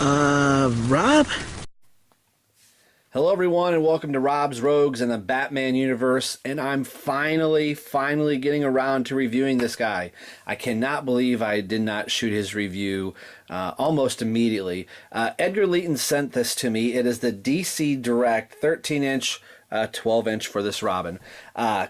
Rob? Hello, everyone, and welcome to Rob's Rogues in the Batman universe. And I'm finally getting around to reviewing this guy. I cannot believe I did not shoot his review almost immediately. Edgar Leeton sent this to me. It is the DC Direct 13-inch 12-inch for this Robin.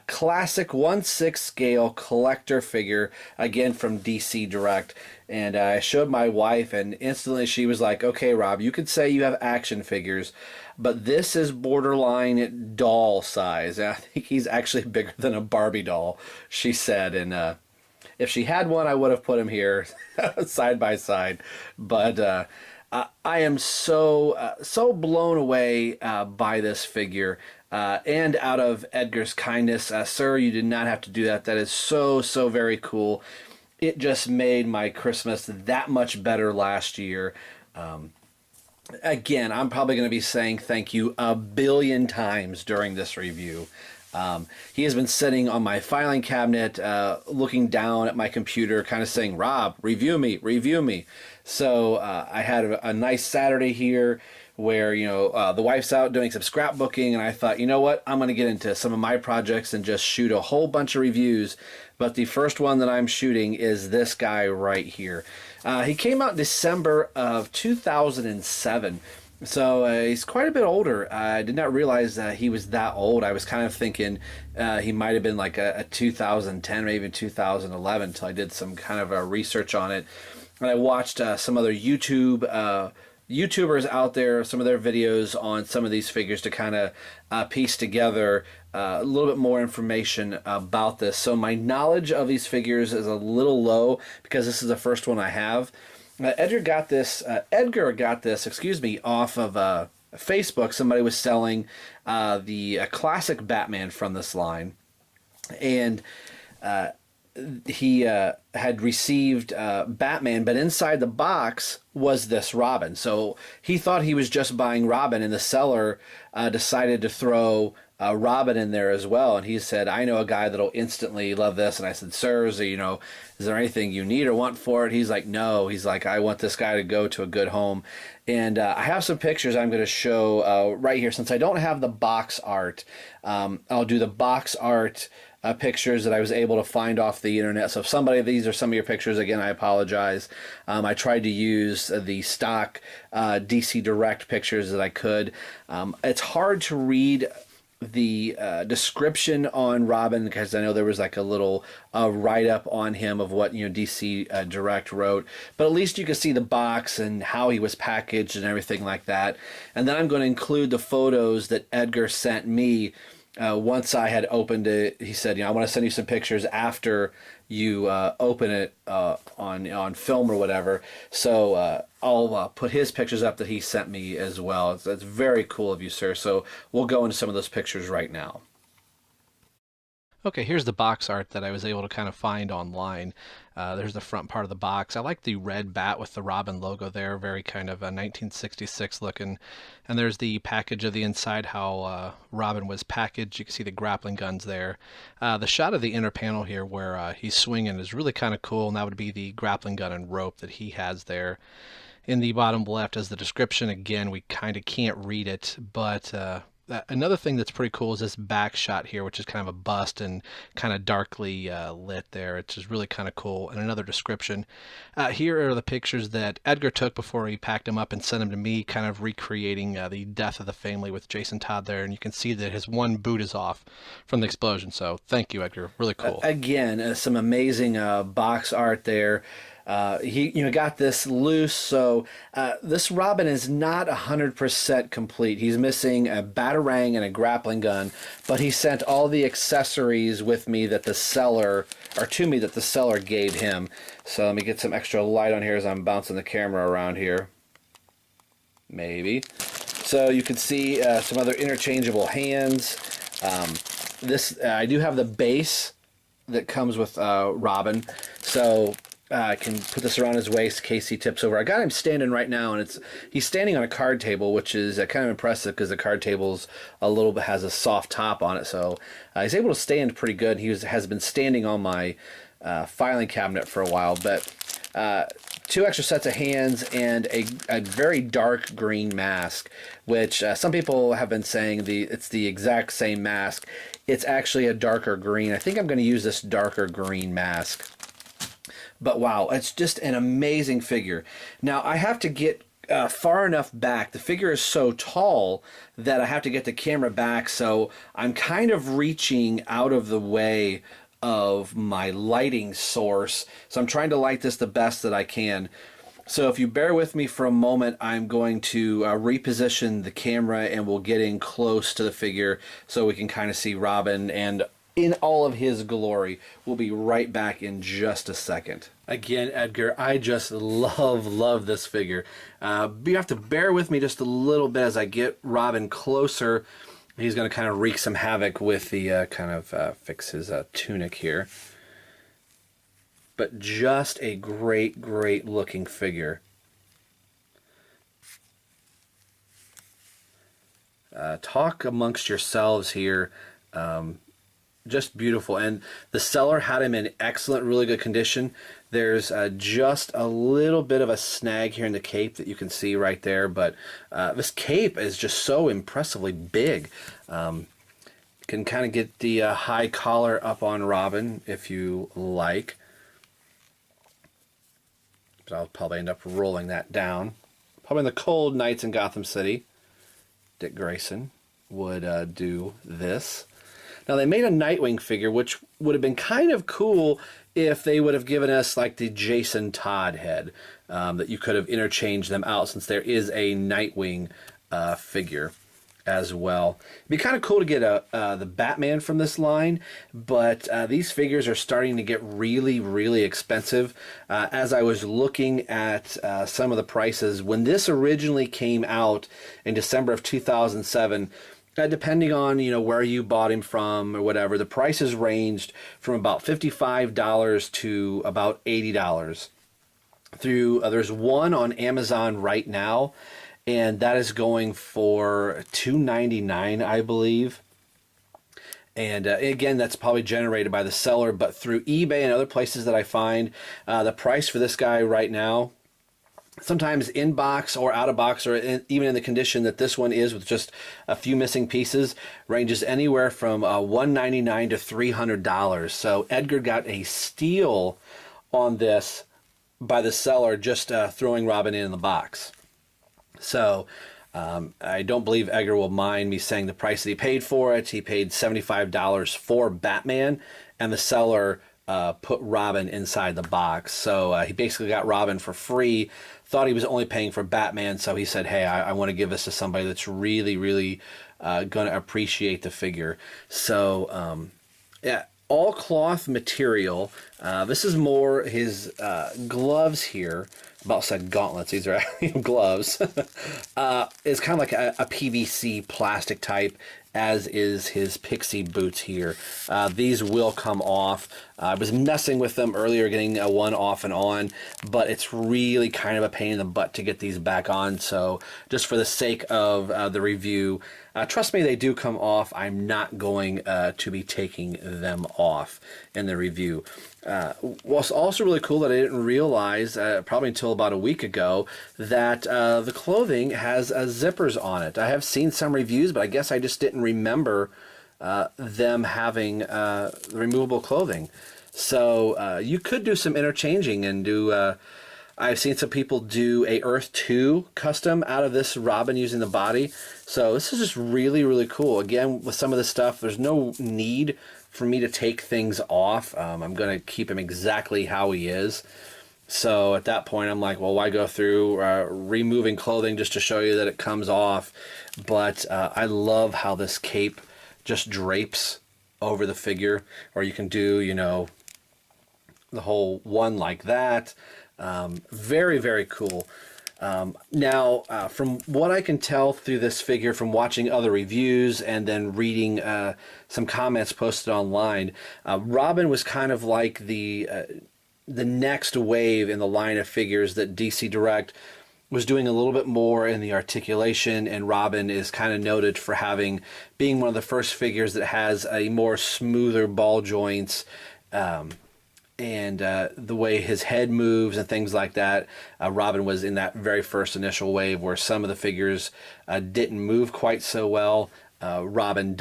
Classic 1/6 scale collector figure, again from DC Direct. And I showed my wife, and instantly she was like, okay, Rob, you could say you have action figures, but this is borderline doll size. I think he's actually bigger than a Barbie doll, she said. And if she had one, I would have put him here side by side. But I am so blown away by this figure. And out of Edgar's kindness, sir, you did not have to do that. That is so very cool. It just made my Christmas that much better last year. Again, I'm probably going to be saying thank you a billion times during this review. He has been sitting on my filing cabinet, looking down at my computer, kind of saying, Rob, review me, review me. So I had a nice Saturday here where, the wife's out doing some scrapbooking, and I thought, you know what, I'm going to get into some of my projects and just shoot a whole bunch of reviews. But the first one that I'm shooting is this guy right here. He came out December of 2007. So he's quite a bit older. I did not realize that he was that old. I was kind of thinking he might have been like a 2010 or even 2011 until I did some kind of research on it. And I watched some other YouTubers out there, some of their videos on some of these figures to kind of piece together a little bit more information about this. So my knowledge of these figures is a little low because this is the first one I have. Edgar got this, off of Facebook. Somebody was selling the classic Batman from this line, and he had received Batman, but inside the box was this Robin. So he thought he was just buying Robin, and the seller decided to throw Robin in there as well. And he said, I know a guy that'll instantly love this. And I said, sir, is there anything you need or want for it? He's like, no. He's like, I want this guy to go to a good home. And I have some pictures I'm going to show right here. Since I don't have the box art, I'll do the box art pictures that I was able to find off the internet. So if these are some of your pictures, again, I apologize. I tried to use the stock DC Direct pictures that I could. It's hard to read the description on Robin because I know there was like a little write-up on him of what DC Direct wrote, but at least you can see the box and how he was packaged and everything like that. And then I'm going to include the photos that Edgar sent me once I had opened it. He said, I want to send you some pictures after you open it on film or whatever. So I'll put his pictures up that he sent me as well. That's very cool of you, sir. So we'll go into some of those pictures right now. Okay, here's the box art that I was able to kind of find online. There's the front part of the box. I like the red bat with the Robin logo there, very kind of a 1966 looking. And there's the package of the inside, how Robin was packaged. You can see the grappling guns there. The shot of the inner panel here where he's swinging is really kind of cool, and that would be the grappling gun and rope that he has there. In the bottom left is the description. Again, we kind of can't read it, but another thing that's pretty cool is this back shot here, which is kind of a bust and kind of darkly lit there. It's just really kind of cool. And another description. Here are the pictures that Edgar took before he packed them up and sent them to me, kind of recreating the death of the family with Jason Todd there. And you can see that his one boot is off from the explosion. So thank you, Edgar. Really cool. Again, some amazing box art there. He got this loose, so this Robin is not 100% complete. He's missing a batarang and a grappling gun, but he sent all the accessories with me that the seller, or to me that the seller gave him. So let me get some extra light on here as I'm bouncing the camera around here. Maybe. So you can see some other interchangeable hands. I do have the base that comes with Robin, so I can put this around his waist in case he tips over. I got him standing right now, and he's standing on a card table, which is kind of impressive because the card table's has a soft top on it, so he's able to stand pretty good. He has been standing on my filing cabinet for a while, but 2 extra sets of hands and a very dark green mask, which some people have been saying it's the exact same mask. It's actually a darker green. I think I'm going to use this darker green mask. But wow, it's just an amazing figure. Now I have to get far enough back. The figure is so tall that I have to get the camera back, so I'm kind of reaching out of the way of my lighting source. So I'm trying to light this the best that I can. So if you bear with me for a moment, I'm going to reposition the camera and we'll get in close to the figure so we can kind of see Robin and in all of his glory. We'll be right back in just a second. Again, Edgar, I just love this figure. You have to bear with me just a little bit as I get Robin closer. He's going to kind of wreak some havoc with the fix his tunic here. But just a great looking figure. Talk amongst yourselves here. Just beautiful. And the seller had him in excellent, really good condition. There's just a little bit of a snag here in the cape that you can see right there, but this cape is just so impressively big. Can kind of get the high collar up on Robin if you like. But I'll probably end up rolling that down. Probably in the cold nights in Gotham City, Dick Grayson would do this. Now they made a Nightwing figure, which would have been kind of cool if they would have given us like the Jason Todd head, that you could have interchanged them out, since there is a Nightwing figure as well. It'd be kind of cool to get the Batman from this line, but these figures are starting to get really expensive. As I was looking at some of the prices, when this originally came out in December of 2007, depending on where you bought him from or whatever, the prices ranged from about $55 to about $80. There's one on Amazon right now, and that is going for $2.99, I believe. And again, that's probably generated by the seller, but through eBay and other places that I find, the price for this guy right now, sometimes in box or out of box, or even in the condition that this one is with just a few missing pieces, ranges anywhere from $199 to $300. So Edgar got a steal on this by the seller, just throwing Robin in the box. So I don't believe Edgar will mind me saying the price that he paid for it. He paid $75 for Batman, and the seller put Robin inside the box. So he basically got Robin for free. Thought he was only paying for Batman, so he said, hey, I want to give this to somebody that's really going to appreciate the figure. So yeah, all cloth material. This is more his gloves here. About said gauntlets, these are actually gloves. It's kind of like a PVC plastic type, as is his pixie boots here. These will come off. I was messing with them earlier, getting one off and on, but it's really kind of a pain in the butt to get these back on. So just for the sake of the review, trust me, they do come off. I'm not going to be taking them off in the review. What's also really cool that I didn't realize, probably until about a week ago, that the clothing has zippers on it. I have seen some reviews, but I guess I just didn't remember them having the removable clothing. So you could do some interchanging and do... I've seen some people do a Earth 2 custom out of this Robin using the body. So this is just really cool. Again, with some of this stuff, there's no need for me to take things off. I'm going to keep him exactly how he is. So at that point, I'm like, well, why go through removing clothing just to show you that it comes off? But I love how this cape just drapes over the figure. Or you can do, the whole one like that. Very cool. Now, from what I can tell through this figure, from watching other reviews and then reading some comments posted online, Robin was kind of like the next wave in the line of figures that DC Direct was doing a little bit more in the articulation, and Robin is kind of noted for being one of the first figures that has a more smoother ball joints, and the way his head moves and things like that. Robin was in that very first initial wave where some of the figures didn't move quite so well. Robin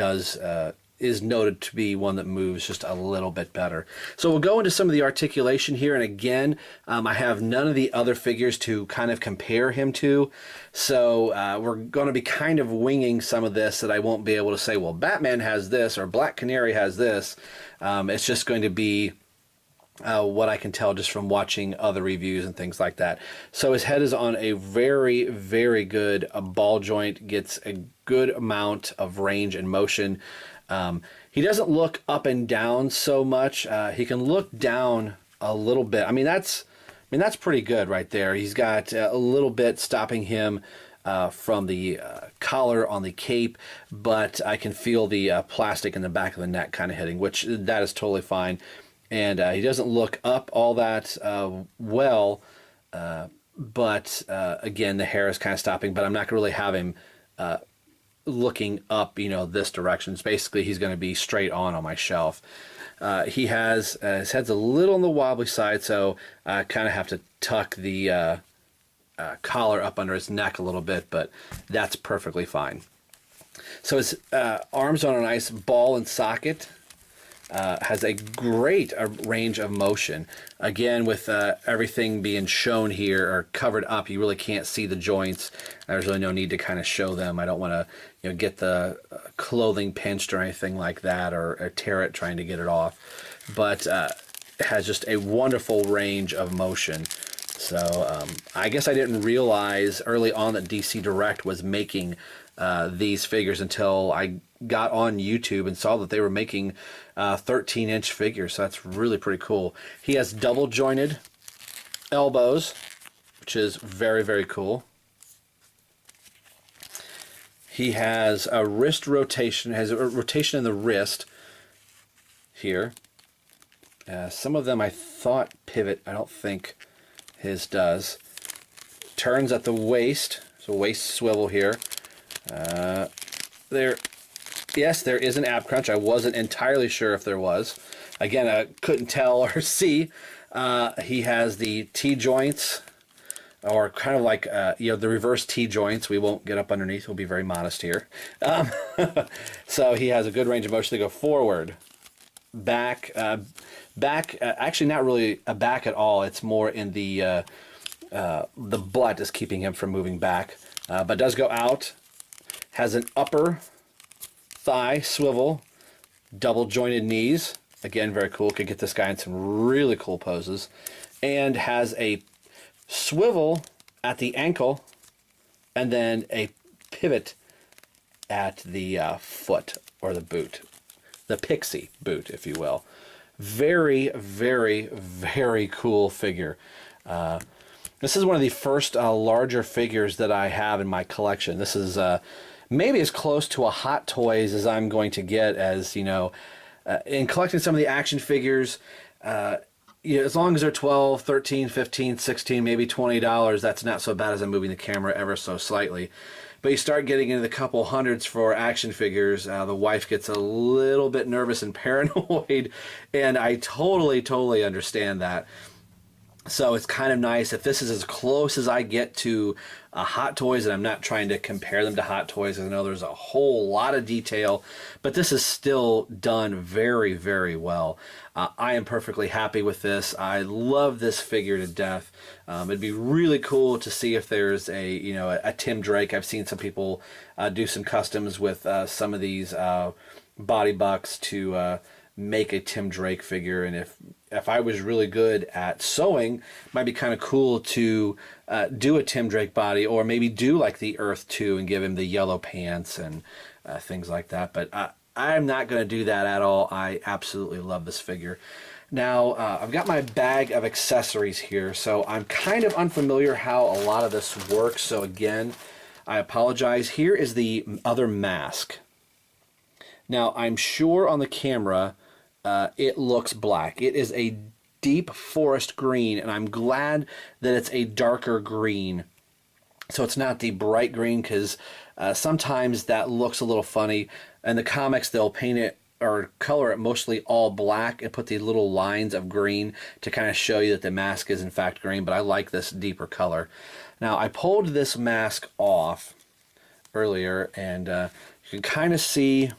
is noted to be one that moves just a little bit better. So we'll go into some of the articulation here, and again, I have none of the other figures to kind of compare him to, so we're going to be kind of winging some of this that I won't be able to say, well, Batman has this or Black Canary has this. It's just going to be what I can tell just from watching other reviews and things like that. So his head is on a very, very good ball joint, gets a good amount of range and motion. He doesn't look up and down so much. He can look down a little bit. I mean, that's pretty good right there. He's got a little bit stopping him from the collar on the cape, but I can feel the plastic in the back of the neck kind of hitting, which that is totally fine. And he doesn't look up all that well, but again, the hair is kind of stopping, but I'm not going to really have him looking up, this direction. It's basically, he's going to be straight on my shelf. He has, his head's a little on the wobbly side, so I kind of have to tuck the collar up under his neck a little bit, but that's perfectly fine. So his arms on a nice ball and socket. Has a great range of motion. Again, with everything being shown here or covered up, you really can't see the joints. There's really no need to kind of show them. I don't want to get the clothing pinched or anything like that, or tear it trying to get it off. But it has just a wonderful range of motion. So I guess I didn't realize early on that DC Direct was making these figures until I got on YouTube and saw that they were making 13-inch figures. So that's really pretty cool. He has double jointed elbows, which is very, very cool. He has a wrist rotation, has a rotation in the wrist here. Some of them I thought pivot. I don't think his does. Turns at the waist, so waist swivel here. Yes, there is an ab crunch. I wasn't entirely sure if there was. Again, I couldn't tell or see. He has the T-joints, or kind of like, the reverse T-joints. We won't get up underneath. We'll be very modest here. So he has a good range of motion to go forward, back, actually not really a back at all. It's more in the butt is keeping him from moving back, but does go out. Has an upper thigh swivel, double jointed knees. Again, very cool. Could get this guy in some really cool poses. And has a swivel at the ankle and then a pivot at the foot, or the boot. The pixie boot, if you will. Very, very, very cool figure. This is one of the first larger figures that I have in my collection. This is maybe as close to a Hot Toys as I'm going to get, as in collecting some of the action figures. As long as they're $12, $13, $15, $16, maybe $20, that's not so bad as I'm moving the camera ever so slightly. But you start getting into the couple hundreds for action figures, the wife gets a little bit nervous and paranoid, and I totally understand that. So it's kind of nice if this is as close as I get to Hot Toys, and I'm not trying to compare them to Hot Toys, because I know there's a whole lot of detail, but this is still done very, very well. I am perfectly happy with this. I love this figure to death. It'd be really cool to see if there's a Tim Drake. I've seen some people do some customs with some of these body bucks to make a Tim Drake figure, and if I was really good at sewing, it might be kind of cool to do a Tim Drake body, or maybe do like the Earth 2 and give him the yellow pants and things like that. But I'm not going to do that at all. I absolutely love this figure. Now, I've got my bag of accessories here, so I'm kind of unfamiliar how a lot of this works. So again, I apologize. Here is the other mask. Now, I'm sure on the camera, it looks black. It is a deep forest green, and I'm glad that it's a darker green. So it's not the bright green, because sometimes that looks a little funny. In the comics, they'll paint it or color it mostly all black and put the little lines of green to kind of show you that the mask is in fact green, but I like this deeper color. Now I pulled this mask off earlier, and you can kind of see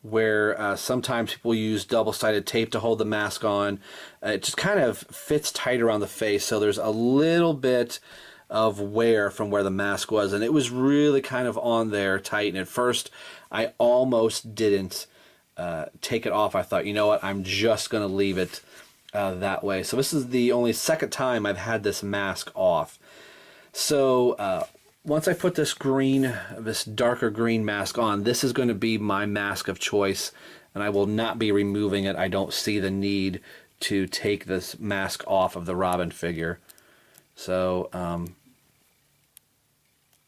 where sometimes people use double-sided tape to hold the mask on. It just kind of fits tight around the face, so there's a little bit of wear from where the mask was, and it was really kind of on there tight, and at first I almost didn't take it off. I thought, you know what, I'm just going to leave it that way. So this is the only second time I've had this mask off. So once I put this darker green mask on, this is going to be my mask of choice, and I will not be removing it. I don't see the need to take this mask off of the Robin figure. So,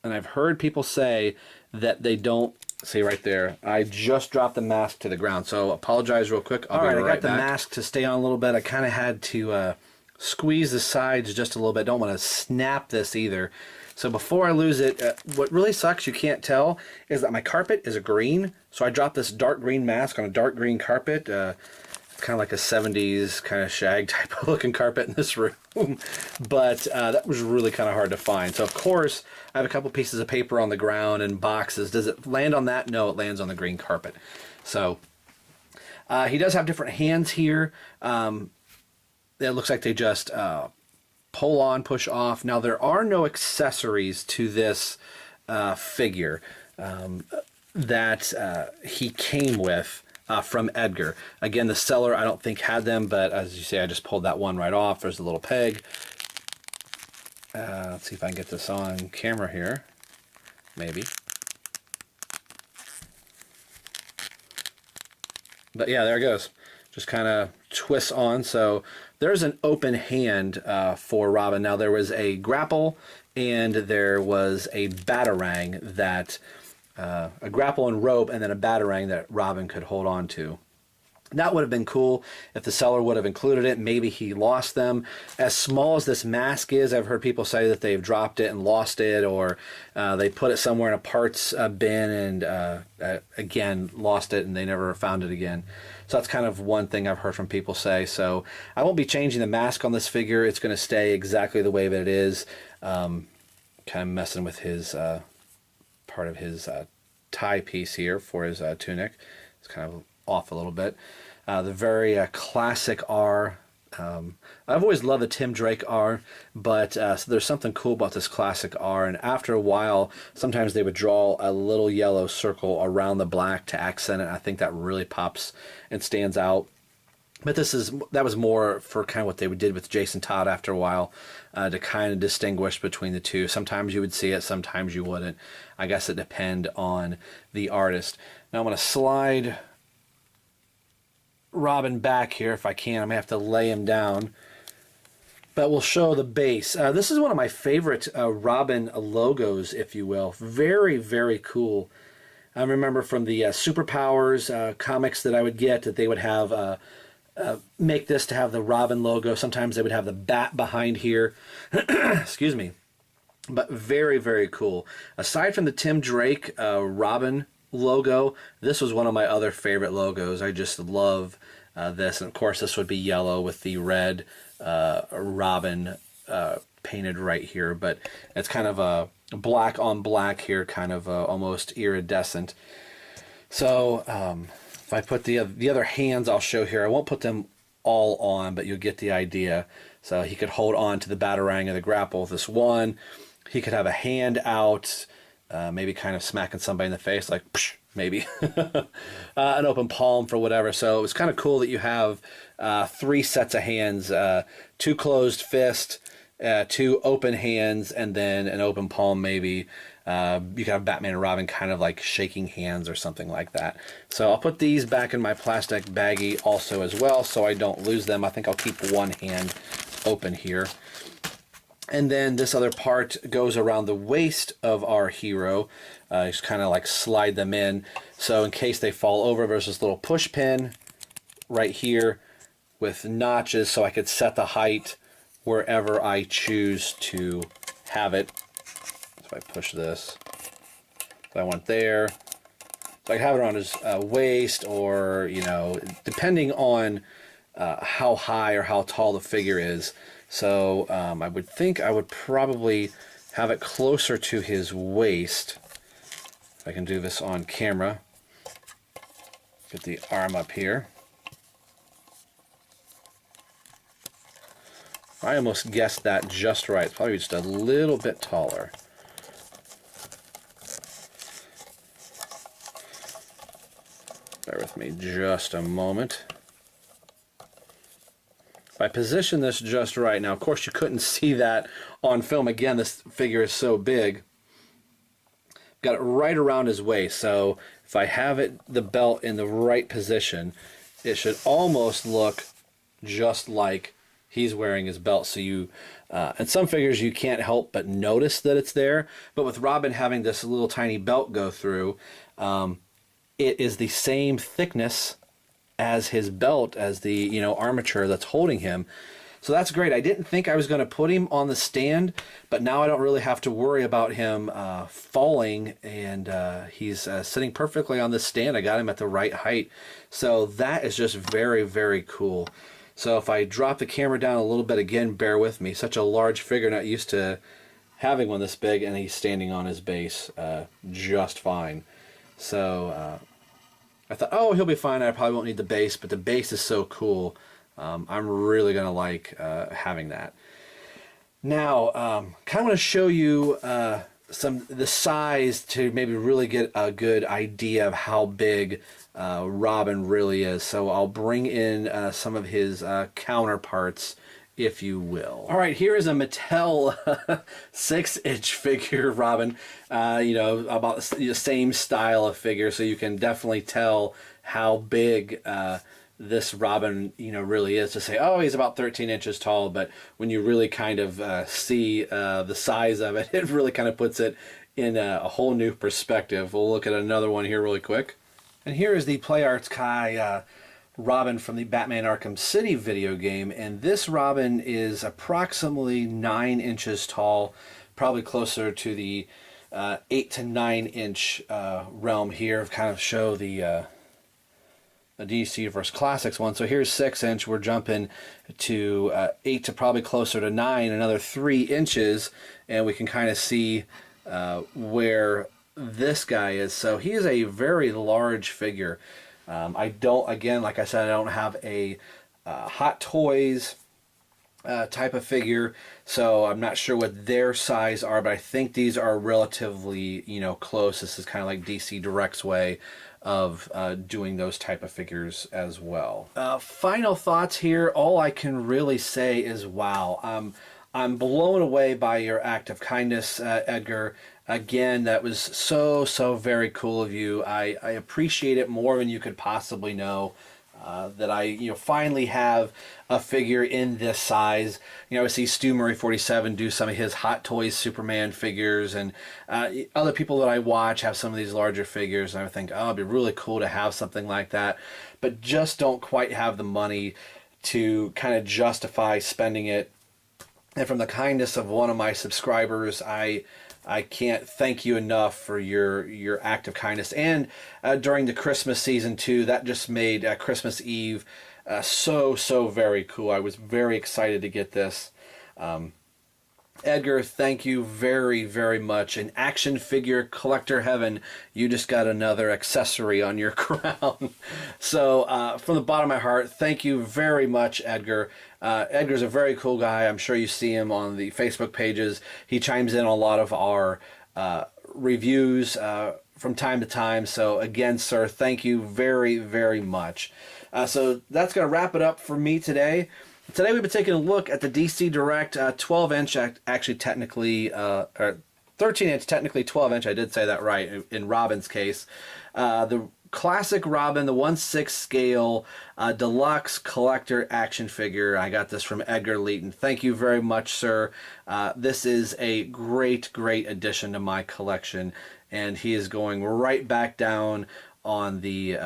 and I've heard people say that they don't, see right there, I just dropped the mask to the ground, so apologize real quick. All right, I got the mask to stay on a little bit. I kind of had to squeeze the sides just a little bit. Don't want to snap this either. So before I lose it, what really sucks, you can't tell, is that my carpet is a green. So I dropped this dark green mask on a dark green carpet. Kind of like a 70s kind of shag type of looking carpet in this room. But that was really kind of hard to find. So of course, I have a couple pieces of paper on the ground and boxes. Does it land on that? No, it lands on the green carpet. So he does have different hands here. It looks like they just pull on, push off. Now there are no accessories to this figure that he came with from Edgar. Again, the seller I don't think had them, but as you see, I just pulled that one right off. There's a little peg. Let's see if I can get this on camera here. Maybe. But yeah, there it goes. Just kind of twists on. So there's an open hand for Robin. Now there was a grapple and there was a batarang that, a grapple and rope and then a batarang that Robin could hold on to. That would have been cool if the seller would have included it. Maybe he lost them. As small as this mask is, I've heard people say that they've dropped it and lost it, or they put it somewhere in a parts bin and again lost it and they never found it again. So that's kind of one thing I've heard from people say. So I won't be changing the mask on this figure. It's going to stay exactly the way that it is. Kind of messing with his part of his tie piece here for his tunic. It's kind of off a little bit. The very classic R. I've always loved the Tim Drake R, but so there's something cool about this classic R, and after a while, sometimes they would draw a little yellow circle around the black to accent it. I think that really pops and stands out. But that was more for kind of what they did with Jason Todd after a while, to kind of distinguish between the two. Sometimes you would see it, sometimes you wouldn't. I guess it depends on the artist. Now I'm going to slide Robin back here if I can. I'm going to have to lay him down. But we'll show the base. This is one of my favorite Robin logos, if you will. Very, very cool. I remember from the Superpowers comics that I would get that they would have make this to have the Robin logo. Sometimes they would have the bat behind here. Excuse me. But very, very cool. Aside from the Tim Drake Robin logo, this was one of my other favorite logos. I just love this. And of course, this would be yellow with the red Robin painted right here. But it's kind of a black on black here, kind of almost iridescent. So if I put the other hands I'll show here, I won't put them all on, but you'll get the idea. So he could hold on to the batarang of the grapple with this one. He could have a hand out, maybe kind of smacking somebody in the face, like psh, maybe an open palm for whatever. So it was kind of cool that you have 3 sets of hands, 2 closed fists, 2 open hands, and then an open palm maybe. You could have Batman and Robin kind of like shaking hands or something like that. So I'll put these back in my plastic baggie also as well so I don't lose them. I think I'll keep one hand open here. And then this other part goes around the waist of our hero. Just kind of like slide them in. So in case they fall over, there's this little push pin right here with notches so I could set the height wherever I choose to have it. So if I push this, if I want there, So I have it around his waist, or, you know, depending on how high or how tall the figure is. So I would think I would probably have it closer to his waist. If I can do this on camera. Get the arm up here. I almost guessed that just right. It's probably just a little bit taller. Bear with me just a moment. If I position this just right, now of course you couldn't see that on film. Again, this figure is so big. Got it right around his waist, so if I have the belt in the right position, it should almost look just like he's wearing his belt. So you, and some figures you can't help but notice that it's there, but with Robin having this little tiny belt go through, it is the same thickness as his belt, as the, you know, armature that's holding him. So that's great. I didn't think I was going to put him on the stand, but now I don't really have to worry about him falling, and he's sitting perfectly on the stand. I got him at the right height. So that is just very, very cool. So if I drop the camera down a little bit, again, bear with me. Such a large figure, not used to having one this big, and he's standing on his base just fine. So I thought, oh, he'll be fine. I probably won't need the base, but the base is so cool. I'm really going to like having that. Now, kind of want to show you the size to maybe really get a good idea of how big Robin really is. So I'll bring in some of his counterparts, if you will. All right, here is a Mattel 6-inch figure Robin. You know, about the same style of figure, so you can definitely tell how big this Robin, you know, really is. To say, oh, he's about 13 inches tall, but when you really kind of see the size of it, it really kind of puts it in a whole new perspective. We'll look at another one here really quick. And here is the Play Arts Kai Robin from the Batman Arkham City video game, and this Robin is approximately 9 inches tall, probably closer to the 8 to 9 inch realm here. Kind of show the DC Universe Classics one. So here's 6 inch. We're jumping to 8 to probably closer to 9, another 3 inches, and we can kind of see where this guy is. So he is a very large figure. I don't, again, like I said, I don't have a Hot Toys type of figure, so I'm not sure what their size are, but I think these are relatively, you know, close. This is kind of like DC Direct's way of doing those type of figures as well. Final thoughts here. All I can really say is wow. I'm blown away by your act of kindness, Edgar. Again, that was so very cool of you. I appreciate it more than you could possibly know. That I, you know, finally have a figure in this size. You know, I see Stu Murray 47 do some of his Hot Toys Superman figures, and other people that I watch have some of these larger figures, and I think, oh, it'd be really cool to have something like that, but just don't quite have the money to kind of justify spending it. And from the kindness of one of my subscribers, I can't thank you enough for your act of kindness. And during the Christmas season too, that just made Christmas Eve so very cool. I was very excited to get this. Edgar, thank you very much. In action figure collector heaven, you just got another accessory on your crown. So from the bottom of my heart, thank you very much, Edgar. Edgar's a very cool guy. I'm sure you see him on the Facebook pages. He chimes in on a lot of our reviews from time to time. So again, sir, thank you very much. So that's going to wrap it up for me today. Today we've been taking a look at the DC Direct 12-inch, actually technically, or 13-inch, technically 12-inch, I did say that right in Robin's case. The classic Robin, the 1/6 scale deluxe collector action figure. I got this from Edgar Leeton. Thank you very much, sir. This is a great addition to my collection, and he is going right back down on the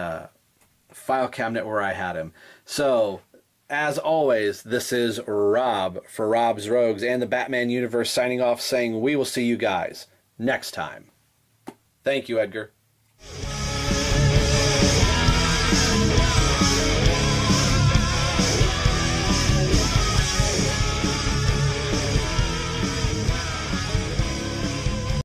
file cabinet where I had him. So, as always, this is Rob for Rob's Rogues and the Batman Universe signing off, saying we will see you guys next time. Thank you, Edgar.